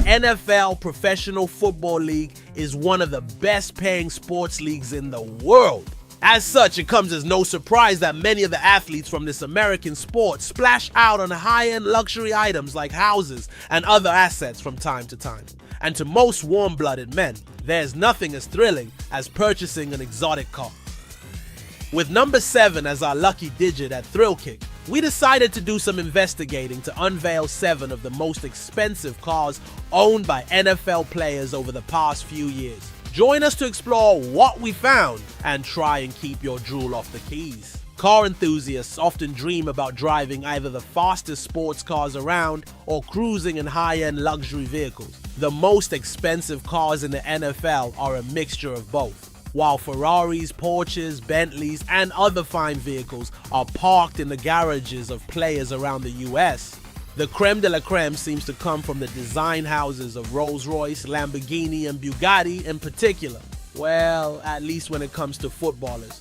NFL Professional Football League is one of the best paying sports leagues in the world. As such, it comes as no surprise that many of the athletes from this American sport splash out on high-end luxury items like houses and other assets from time to time. And to most warm-blooded men, there's nothing as thrilling as purchasing an exotic car. With number 7 as our lucky digit at Thrill Kick, we decided to do some investigating to unveil 7 of the most expensive cars owned by NFL players over the past few years. Join us to explore what we found and try and keep your drool off the keys. Car enthusiasts often dream about driving either the fastest sports cars around or cruising in high-end luxury vehicles. The most expensive cars in the NFL are a mixture of both. While Ferraris, Porches, Bentleys, and other fine vehicles are parked in the garages of players around the US, the crème de la crème seems to come from the design houses of Rolls-Royce, Lamborghini, and Bugatti in particular. Well, at least when it comes to footballers.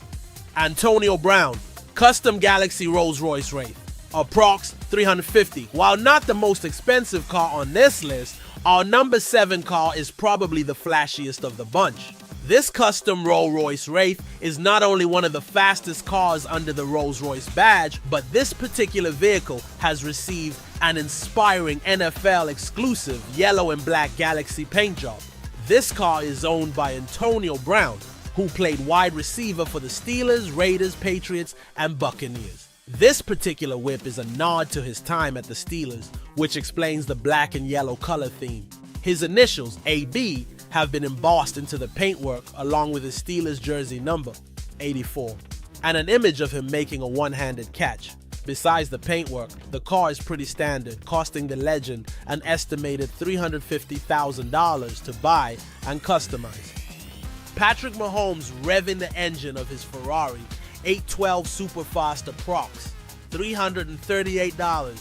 Antonio Brown, custom Galaxy Rolls-Royce Wraith, approx $350. While not the most expensive car on this list, our number 7 car is probably the flashiest of the bunch. This custom Rolls-Royce Wraith is not only one of the fastest cars under the Rolls-Royce badge, but this particular vehicle has received an inspiring NFL exclusive yellow and black Galaxy paint job. This car is owned by Antonio Brown, who played wide receiver for the Steelers, Raiders, Patriots, and Buccaneers. This particular whip is a nod to his time at the Steelers, which explains the black and yellow color theme. His initials, AB, have been embossed into the paintwork along with his Steelers jersey number, 84, and an image of him making a one-handed catch. Besides the paintwork, the car is pretty standard, costing the legend an estimated $350,000 to buy and customize. Patrick Mahomes revving the engine of his Ferrari 812 Superfast approx. $338.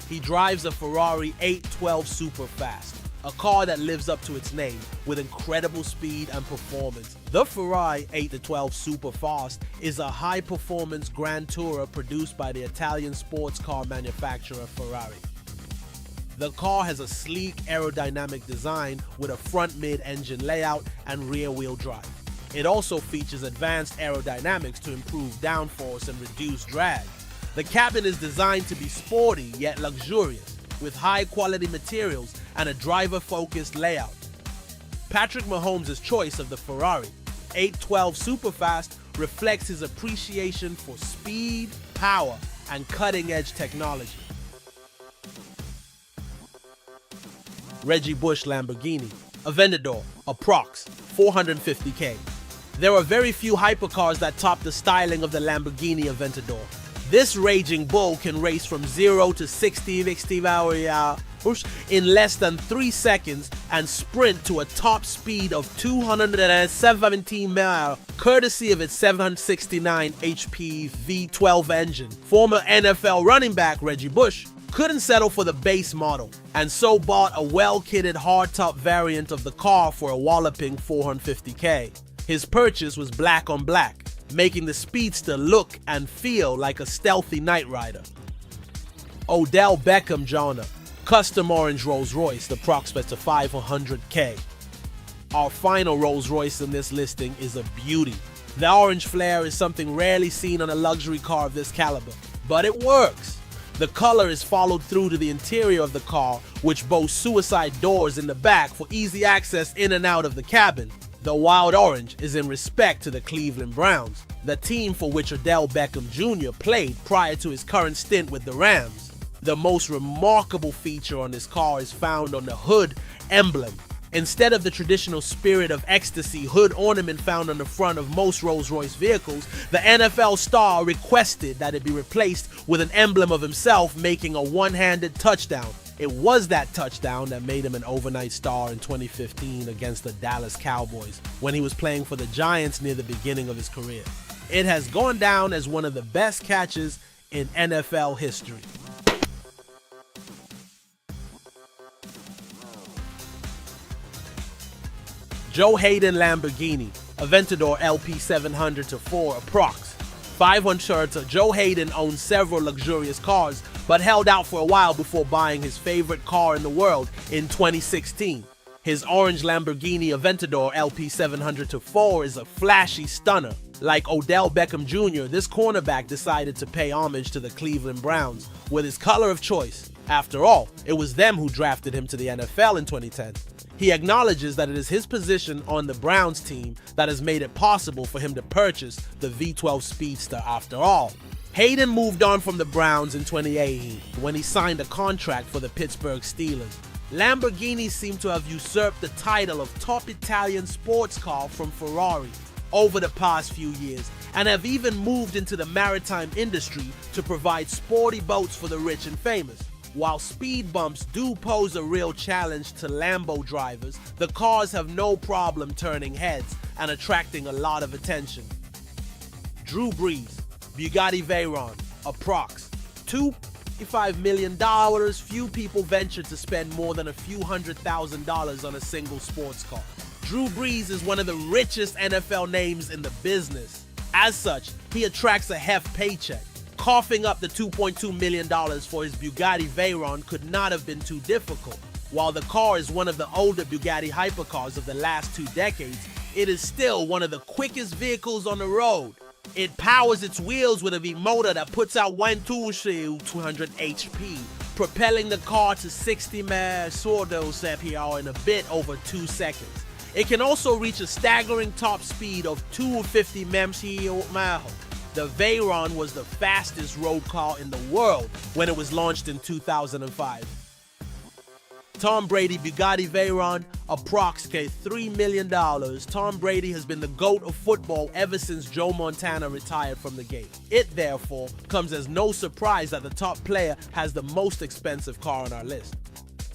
He drives a Ferrari 812 Superfast, a car that lives up to its name with incredible speed and performance. The Ferrari 812 Superfast is a high-performance Grand Tourer produced by the Italian sports car manufacturer Ferrari. The car has a sleek aerodynamic design with a front mid-engine layout and rear-wheel drive. It also features advanced aerodynamics to improve downforce and reduce drag. The cabin is designed to be sporty yet luxurious, with high-quality materials and a driver-focused layout. Patrick Mahomes' choice of the Ferrari 812 Superfast reflects his appreciation for speed, power, and cutting-edge technology. Reggie Bush Lamborghini Aventador, approx. $450K. There are very few hypercars that top the styling of the Lamborghini Aventador. This raging bull can race from 0 to 60 mph in less than 3 seconds and sprint to a top speed of 217 miles, courtesy of its 769 HP V12 engine. Former NFL running back Reggie Bush couldn't settle for the base model, and so bought a well-kitted hardtop variant of the car for a walloping $450K. His purchase was black on black, making the Speedster look and feel like a stealthy Knight Rider. Odell Beckham Jr. Custom Orange Rolls-Royce, approximate to $500K. Our final Rolls-Royce in this listing is a beauty. The orange flare is something rarely seen on a luxury car of this caliber, but it works. The color is followed through to the interior of the car, which boasts suicide doors in the back for easy access in and out of the cabin. The wild orange is in respect to the Cleveland Browns, the team for which Odell Beckham Jr. played prior to his current stint with the Rams. The most remarkable feature on this car is found on the hood emblem. Instead of the traditional Spirit of Ecstasy hood ornament found on the front of most Rolls-Royce vehicles, the NFL star requested that it be replaced with an emblem of himself making a one-handed touchdown. It was that touchdown that made him an overnight star in 2015 against the Dallas Cowboys when he was playing for the Giants near the beginning of his career. It has gone down as one of the best catches in NFL history. Joe Hayden Lamborghini Aventador LP 700 to 4 approx. 500. Joe Hayden owns several luxurious cars, but held out for a while before buying his favorite car in the world in 2016. His orange Lamborghini Aventador LP 700-4 is a flashy stunner. Like Odell Beckham Jr., this cornerback decided to pay homage to the Cleveland Browns with his color of choice. After all, it was them who drafted him to the NFL in 2010. He acknowledges that it is his position on the Browns team that has made it possible for him to purchase the V12 Speedster after all. Hayden moved on from the Browns in 2018 when he signed a contract for the Pittsburgh Steelers. Lamborghini seem to have usurped the title of top Italian sports car from Ferrari over the past few years and have even moved into the maritime industry to provide sporty boats for the rich and famous. While speed bumps do pose a real challenge to Lambo drivers, the cars have no problem turning heads and attracting a lot of attention. Drew Brees, Bugatti Veyron, approx. $25 million. Few people venture to spend more than a few $100,000 on a single sports car. Drew Brees is one of the richest NFL names in the business. As such, he attracts a heft paycheck. Coughing up the $2.2 million for his Bugatti Veyron could not have been too difficult. While the car is one of the older Bugatti hypercars of the last 2 decades, it is still one of the quickest vehicles on the road. It powers its wheels with a V-motor that puts out 200 HP, propelling the car to 60 miles per hour in a bit over 2 seconds. It can also reach a staggering top speed of 250 miles per hour. The Veyron was the fastest road car in the world when it was launched in 2005. Tom Brady Bugatti Veyron, approximately $3 million. Tom Brady has been the GOAT of football ever since Joe Montana retired from the game. It, therefore, comes as no surprise that the top player has the most expensive car on our list.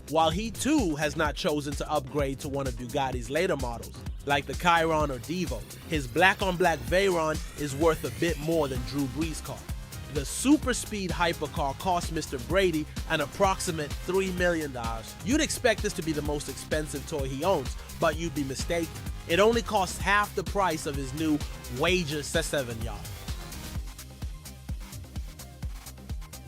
While he too has not chosen to upgrade to one of Bugatti's later models, like the Chiron or Devo, his black-on-black Veyron is worth a bit more than Drew Brees' car. The super speed hypercar cost Mr. Brady an approximate $3 million. You'd expect this to be the most expensive toy he owns, but you'd be mistaken. It only costs half the price of his new Wager C7 yacht.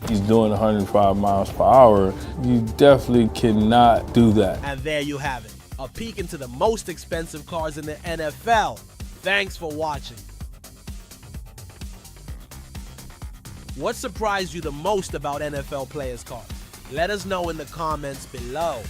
He's doing 105 miles per hour. You definitely cannot do that. And there you have it, a peek into the most expensive cars in the NFL. Thanks for watching. What surprised you the most about NFL players' cars? Let us know in the comments below.